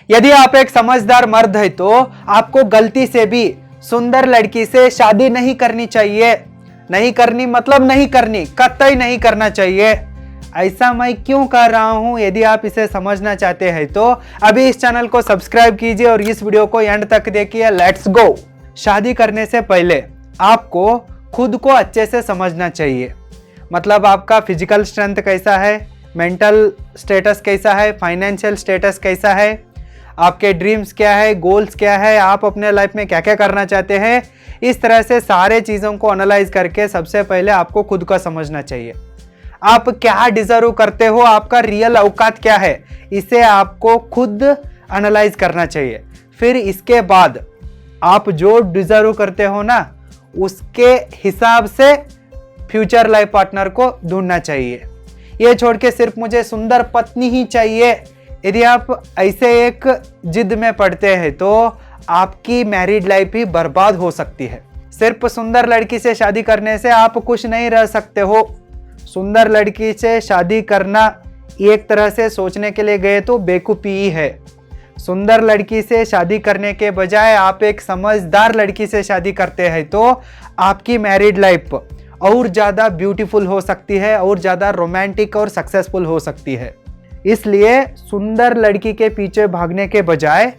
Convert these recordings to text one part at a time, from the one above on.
यदि आप एक समझदार मर्द है तो आपको गलती से भी सुंदर लड़की से शादी नहीं करनी चाहिए। नहीं करनी मतलब नहीं करनी, कतई नहीं करना चाहिए। ऐसा मैं क्यों कर रहा हूं, यदि आप इसे समझना चाहते हैं तो अभी इस चैनल को सब्सक्राइब कीजिए और इस वीडियो को एंड तक देखिए। Let's go. शादी करने से पहले आपको खुद को अच्छे से समझना चाहिए। मतलब आपका फिजिकल स्ट्रेंथ कैसा है, मेंटल स्टेटस कैसा है, फाइनेंशियल स्टेटस कैसा है, आपके ड्रीम्स क्या है, गोल्स क्या है, आप अपने लाइफ में क्या क्या करना चाहते हैं। इस तरह से सारे चीज़ों को एनालाइज करके सबसे पहले आपको खुद का समझना चाहिए। आप क्या डिजर्व करते हो, आपका रियल औकात क्या है, इसे आपको खुद एनालाइज करना चाहिए। फिर इसके बाद आप जो डिजर्व करते हो ना, उसके हिसाब से फ्यूचर लाइफ पार्टनर को ढूंढना चाहिए। ये छोड़ के सिर्फ मुझे सुंदर पत्नी ही चाहिए, यदि आप ऐसे एक जिद में पड़ते हैं तो आपकी मैरिड लाइफ ही बर्बाद हो सकती है। सिर्फ सुंदर लड़की से शादी करने से आप खुश नहीं रह सकते हो। सुंदर लड़की से शादी करना एक तरह से सोचने के लिए गए तो बेवकूफ़ी ही है। सुंदर लड़की से शादी करने के बजाय आप एक समझदार लड़की से शादी करते हैं तो आपकी मैरिड लाइफ और ज़्यादा ब्यूटीफुल हो सकती है और ज़्यादा रोमांटिक और सक्सेसफुल हो सकती है। इसलिए सुंदर लड़की के पीछे भागने के बजाय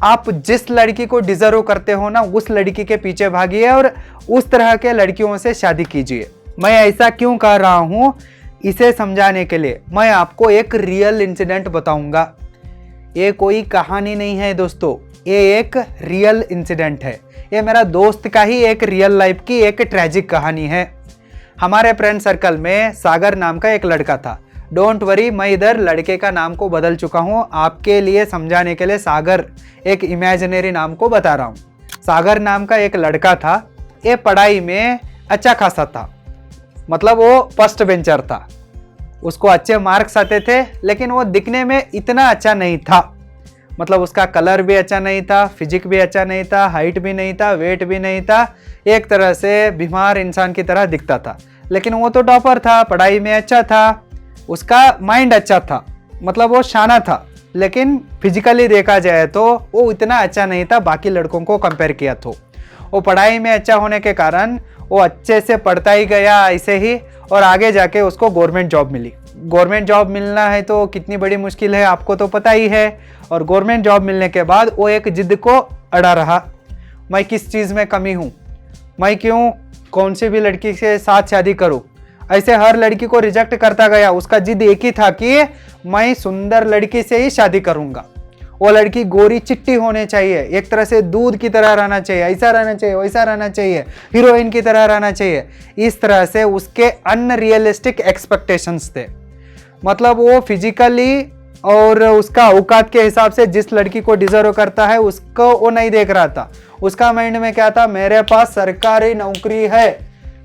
आप जिस लड़की को डिजर्व करते हो ना, उस लड़की के पीछे भागिए और उस तरह के लड़कियों से शादी कीजिए। मैं ऐसा क्यों कर रहा हूँ, इसे समझाने के लिए मैं आपको एक रियल इंसिडेंट बताऊंगा। ये कोई कहानी नहीं है दोस्तों, ये एक रियल इंसिडेंट है। ये मेरा दोस्त का ही एक रियल लाइफ की एक ट्रेजिक कहानी है। हमारे फ्रेंड सर्कल में सागर नाम का एक लड़का था। डोंट वरी, मैं इधर लड़के का नाम को बदल चुका हूँ। आपके लिए समझाने के लिए सागर एक इमेजिनरी नाम को बता रहा हूँ। सागर नाम का एक लड़का था। ये पढ़ाई में अच्छा खासा था, मतलब वो फर्स्ट बेंचर था। उसको अच्छे मार्क्स आते थे, लेकिन वो दिखने में इतना अच्छा नहीं था। मतलब उसका कलर भी अच्छा नहीं था, फिजिक भी अच्छा नहीं था, हाइट भी नहीं था, वेट भी नहीं था। एक तरह से बीमार इंसान की तरह दिखता था। लेकिन वो तो टॉपर था, पढ़ाई में अच्छा था, उसका माइंड अच्छा था, मतलब वो शाना था। लेकिन फिजिकली देखा जाए तो वो इतना अच्छा नहीं था बाकी लड़कों को कंपेयर किया तो। वो पढ़ाई में अच्छा होने के कारण वो अच्छे से पढ़ता ही गया ऐसे ही, और आगे जाके उसको गवर्नमेंट जॉब मिली। गवर्नमेंट जॉब मिलना है तो कितनी बड़ी मुश्किल है आपको तो पता ही है। और गवर्नमेंट जॉब मिलने के बाद वो एक जिद को अड़ा रहा, मैं किस चीज़ में कमी हूँ, मैं क्यों कौन सी भी लड़की के साथ शादी करूँ। ऐसे हर लड़की को रिजेक्ट करता गया। उसका जिद एक ही था कि मैं सुंदर लड़की से ही शादी करूँगा। वो लड़की गोरी चिट्टी होनी चाहिए, एक तरह से दूध की तरह रहना चाहिए, ऐसा रहना चाहिए, वैसा रहना चाहिए, हीरोइन की तरह रहना चाहिए। इस तरह से उसके अनरियलिस्टिक एक्सपेक्टेशंस थे। मतलब वो फिजिकली और उसका औकात के हिसाब से जिस लड़की को डिजर्व करता है उसको वो नहीं देख रहा था। उसका माइंड में क्या था, मेरे पास सरकारी नौकरी है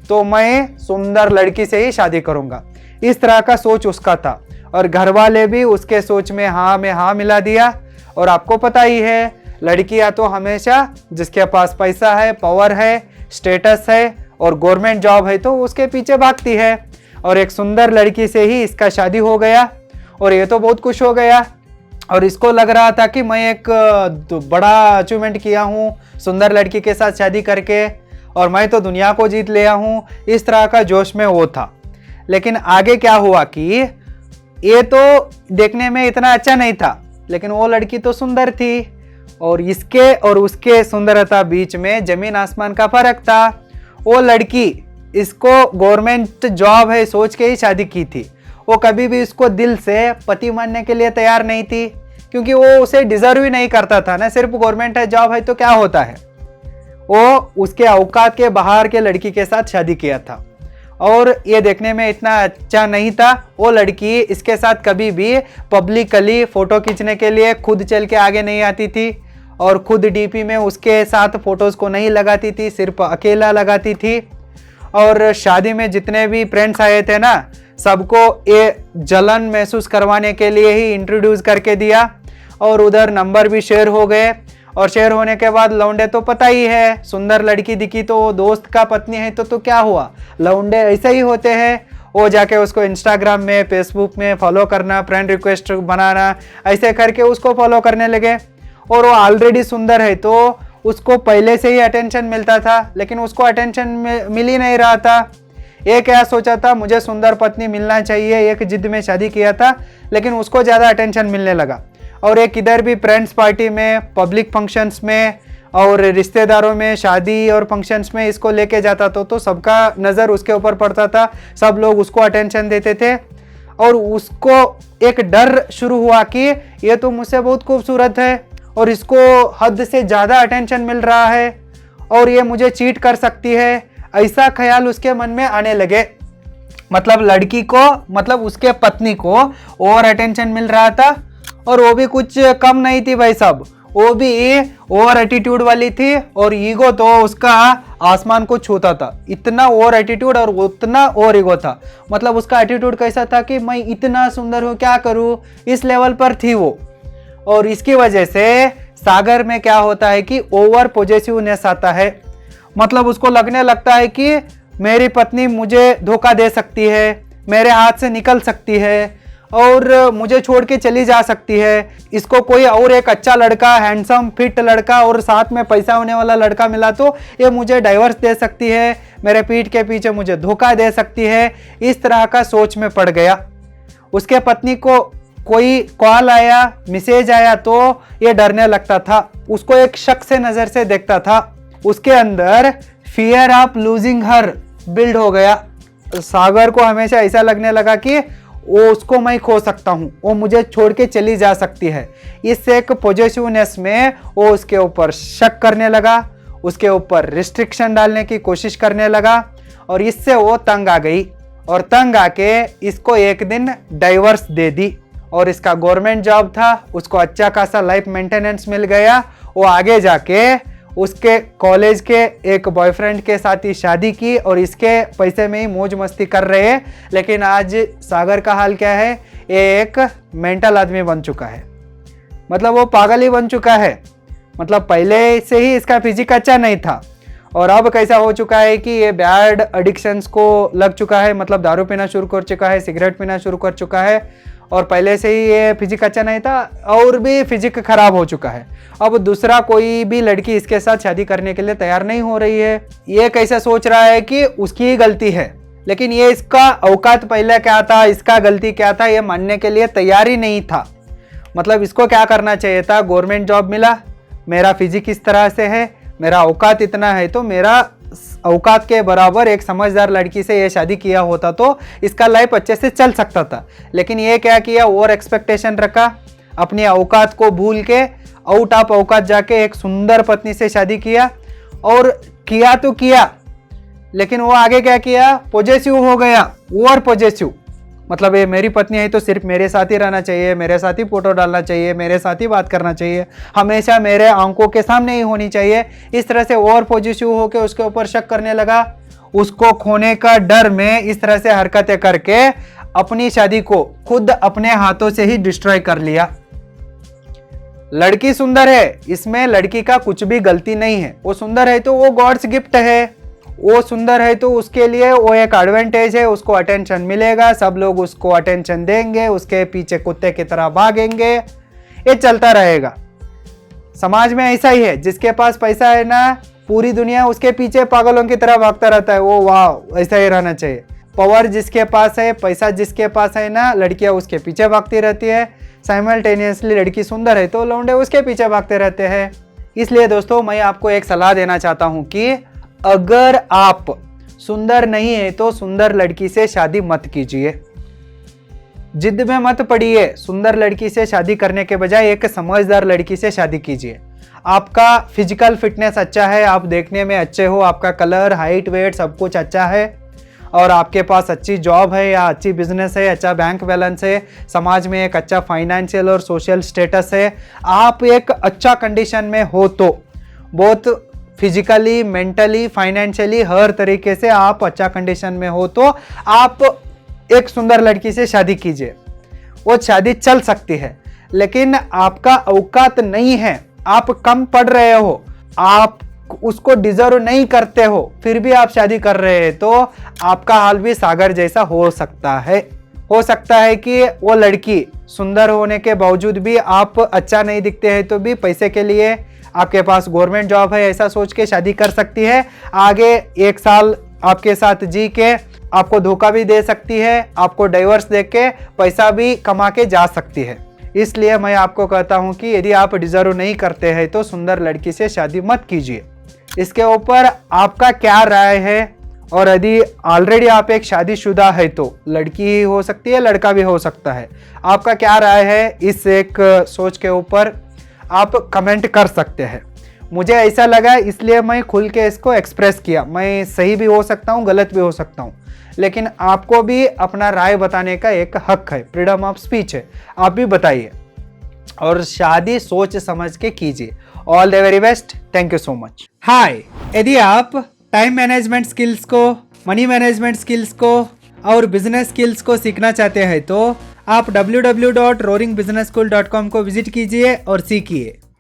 तो मैं सुंदर लड़की से ही शादी करूंगा। इस तरह का सोच उसका था। और घर वाले भी उसके सोच में हाँ में हाँ मिला दिया। और आपको पता ही है, लड़कियां तो हमेशा जिसके पास पैसा है, पावर है, स्टेटस है और गवर्नमेंट जॉब है तो उसके पीछे भागती है। और एक सुंदर लड़की से ही इसका शादी हो गया और ये तो बहुत खुश हो गया। और इसको लग रहा था कि मैं एक बड़ा अचीवमेंट किया हूँ सुंदर लड़की के साथ शादी करके, और मैं तो दुनिया को जीत लिया हूँ। इस तरह का जोश में वो था। लेकिन आगे क्या हुआ कि ये तो देखने में इतना अच्छा नहीं था, लेकिन वो लड़की तो सुंदर थी और इसके और उसके सुंदरता बीच में जमीन आसमान का फर्क था। वो लड़की इसको गवर्नमेंट जॉब है सोच के ही शादी की थी। वो कभी भी इसको दिल से पति मानने के लिए तैयार नहीं थी, क्योंकि वो उसे डिजर्व ही नहीं करता था ना। सिर्फ गवर्नमेंट जॉब है तो क्या होता है। वो उसके औकात के बाहर के लड़की के साथ शादी किया था और ये देखने में इतना अच्छा नहीं था। वो लड़की इसके साथ कभी भी पब्लिकली फ़ोटो खींचने के लिए खुद चल के आगे नहीं आती थी और खुद डीपी में उसके साथ फ़ोटोज़ को नहीं लगाती थी, सिर्फ अकेला लगाती थी। और शादी में जितने भी फ्रेंड्स आए थे ना, सबको ये जलन महसूस करवाने के लिए ही इंट्रोड्यूस करके दिया। और उधर नंबर भी शेयर हो गए। और शेयर होने के बाद लौंडे तो पता ही है, सुंदर लड़की दिखी तो दोस्त का पत्नी है तो क्या हुआ, लौंडे ऐसे ही होते हैं। वो जाके उसको इंस्टाग्राम में, फेसबुक में फॉलो करना, फ्रेंड रिक्वेस्ट बनाना, ऐसे करके उसको फॉलो करने लगे। और वो ऑलरेडी सुंदर है तो उसको पहले से ही अटेंशन मिलता था, लेकिन उसको अटेंशन मिल ही नहीं रहा था। ये क्या सोचा था, मुझे सुंदर पत्नी मिलना चाहिए, एक जिद में शादी किया था, लेकिन उसको ज़्यादा अटेंशन मिलने लगा। और एक इधर भी फ्रेंड्स पार्टी में, पब्लिक फंक्शंस में और रिश्तेदारों में, शादी और फंक्शंस में इसको लेके जाता था तो सबका नज़र उसके ऊपर पड़ता था, सब लोग उसको अटेंशन देते थे। और उसको एक डर शुरू हुआ कि ये तो मुझसे बहुत खूबसूरत है और इसको हद से ज़्यादा अटेंशन मिल रहा है और ये मुझे चीट कर सकती है, ऐसा ख्याल उसके मन में आने लगे। मतलब लड़की को, मतलब उसके पत्नी को ओवर अटेंशन मिल रहा था और वो भी कुछ कम नहीं थी भाई साहब, वो भी ओवर एटीट्यूड वाली थी और ईगो तो उसका आसमान को छूता था। इतना ओवर एटीट्यूड और उतना ओवर ईगो था। मतलब उसका एटीट्यूड कैसा था कि मैं इतना सुंदर हूँ, क्या करूँ, इस लेवल पर थी वो। और इसकी वजह से सागर में क्या होता है कि ओवर पॉजिटिवनेस आता है। मतलब उसको लगने लगता है कि मेरी पत्नी मुझे धोखा दे सकती है, मेरे हाथ से निकल सकती है और मुझे छोड़ के चली जा सकती है। इसको कोई और एक अच्छा लड़का, हैंडसम फिट लड़का और साथ में पैसा होने वाला लड़का मिला तो ये मुझे डाइवर्स दे सकती है, मेरे पीठ के पीछे मुझे धोखा दे सकती है। इस तरह का सोच में पड़ गया। उसके पत्नी को कोई कॉल आया, मैसेज आया तो ये डरने लगता था, उसको एक शक से नज़र से देखता था। उसके अंदर fear of losing her build हो गया। सागर को हमेशा ऐसा लगने लगा कि वो उसको मैं खो सकता हूँ, वो मुझे छोड़ के चली जा सकती है। इस एक पॉजिटिवनेस में वो उसके ऊपर शक करने लगा, उसके ऊपर रिस्ट्रिक्शन डालने की कोशिश करने लगा और इससे वो तंग आ गई और तंग आके इसको एक दिन डाइवर्स दे दी। और इसका गवर्नमेंट जॉब था, उसको अच्छा खासा लाइफ मेंटेनेंस मिल गया। वो आगे जाके उसके कॉलेज के एक बॉयफ्रेंड के साथ ही शादी की और इसके पैसे में ही मौज मस्ती कर रहे हैं। लेकिन आज सागर का हाल क्या है, ये एक मेंटल आदमी बन चुका है। मतलब वो पागल ही बन चुका है। मतलब पहले से ही इसका फिजिक अच्छा नहीं था और अब कैसा हो चुका है कि ये बैड एडिक्शंस को लग चुका है। मतलब दारू पीना शुरू कर चुका है, सिगरेट पीना शुरू कर चुका है और पहले से ही ये फिजिक अच्छा नहीं था और भी फिजिक खराब हो चुका है। अब दूसरा कोई भी लड़की इसके साथ शादी करने के लिए तैयार नहीं हो रही है। ये कैसा सोच रहा है कि उसकी ही गलती है, लेकिन ये इसका औकात पहले क्या था, इसका गलती क्या था, ये मानने के लिए तैयार ही नहीं था। मतलब इसको क्या करना चाहिए था, गवर्नमेंट जॉब मिला, मेरा फिजिक इस तरह से है, मेरा औकात इतना है तो मेरा औकात के बराबर एक समझदार लड़की से ये शादी किया होता तो इसका लाइफ अच्छे से चल सकता था। लेकिन ये क्या किया, ओवर एक्सपेक्टेशन रखा, अपनी औकात को भूल के आउट ऑफ औकात जाके एक सुंदर पत्नी से शादी किया। और किया तो किया, लेकिन वो आगे क्या किया, पॉजेसिव हो गया, ओवर पॉजेसिव। मतलब ये मेरी पत्नी है तो सिर्फ मेरे साथ ही रहना चाहिए, मेरे साथ ही फोटो डालना चाहिए, मेरे साथ ही बात करना चाहिए, हमेशा मेरे आंखों के सामने ही होनी चाहिए। इस तरह से ओवर पॉजिटिव होकर उसके ऊपर शक करने लगा। उसको खोने का डर में इस तरह से हरकतें करके अपनी शादी को खुद अपने हाथों से ही डिस्ट्रॉय कर लिया। लड़की सुंदर है, इसमें लड़की का कुछ भी गलती नहीं है। वो सुंदर है तो वो गॉड्स गिफ्ट है, वो सुंदर है तो उसके लिए वो एक एडवांटेज है, उसको अटेंशन मिलेगा, सब लोग उसको अटेंशन देंगे, उसके पीछे कुत्ते की तरह भागेंगे, ये चलता रहेगा। समाज में ऐसा ही है, जिसके पास पैसा है ना, पूरी दुनिया उसके पीछे पागलों की तरह भागता रहता है। वो वाह, ऐसा ही रहना चाहिए। पावर जिसके पास है, पैसा जिसके पास है ना, लड़कियां उसके पीछे भागती रहती है। साइमल्टेनियसली लड़की सुंदर है तो लौंडे उसके पीछे भागते रहते हैं। इसलिए दोस्तों मैं आपको एक सलाह देना चाहता हूं कि अगर आप सुंदर नहीं है तो सुंदर लड़की से शादी मत कीजिए, जिद में मत पड़िए। सुंदर लड़की से शादी करने के बजाय एक समझदार लड़की से शादी कीजिए। आपका फिजिकल फिटनेस अच्छा है, आप देखने में अच्छे हो, आपका कलर, हाइट, वेट सब कुछ अच्छा है और आपके पास अच्छी जॉब है या अच्छी बिजनेस है, अच्छा बैंक बैलेंस है, समाज में एक अच्छा फाइनेंशियल और सोशल स्टेटस है, आप एक अच्छा कंडीशन में हो तो, बहुत फिजिकली, मेंटली, फाइनेंशियली हर तरीके से आप अच्छा कंडीशन में हो तो आप एक सुंदर लड़की से शादी कीजिए। वो शादी चल सकती है, लेकिन आपका औकात नहीं है, आप कम पड़ रहे हो, आप उसको डिजर्व नहीं करते हो फिर भी आप शादी कर रहे हैं तो आपका हाल भी सागर जैसा हो सकता है। हो सकता है कि वो लड़की सुंदर होने के बावजूद भी आप अच्छा नहीं दिखते हैं तो भी पैसे के लिए आपके पास गवर्नमेंट जॉब है ऐसा सोच के शादी कर सकती है। आगे 1 साल आपके साथ जी के आपको धोखा भी दे सकती है, आपको डाइवर्स दे के पैसा भी कमा के जा सकती है। इसलिए मैं आपको कहता हूं कि यदि आप डिजर्व नहीं करते हैं तो सुंदर लड़की से शादी मत कीजिए। इसके ऊपर आपका क्या राय है? और यदि ऑलरेडी आप एक शादीशुदा है तो लड़की ही हो सकती है, लड़का भी हो सकता है। आपका क्या राय है इस एक सोच के ऊपर आप कमेंट कर सकते हैं। मुझे ऐसा लगा इसलिए मैं खुल के इसको एक्सप्रेस किया। मैं सही भी हो सकता हूँ, गलत भी हो सकता हूँ, लेकिन आपको भी अपना राय बताने का एक हक है, फ्रीडम ऑफ स्पीच है। आप भी बताइए और शादी सोच समझ के कीजिए। All the very best, thank you so much. Hi, यदि आप टाइम मैनेजमेंट स्किल्स को, मनी मैनेजमेंट स्किल्स को और बिजनेस स्किल्स को सीखना चाहते हैं तो आप www.roaringbusinessschool.com को विजिट कीजिए और सीखिए।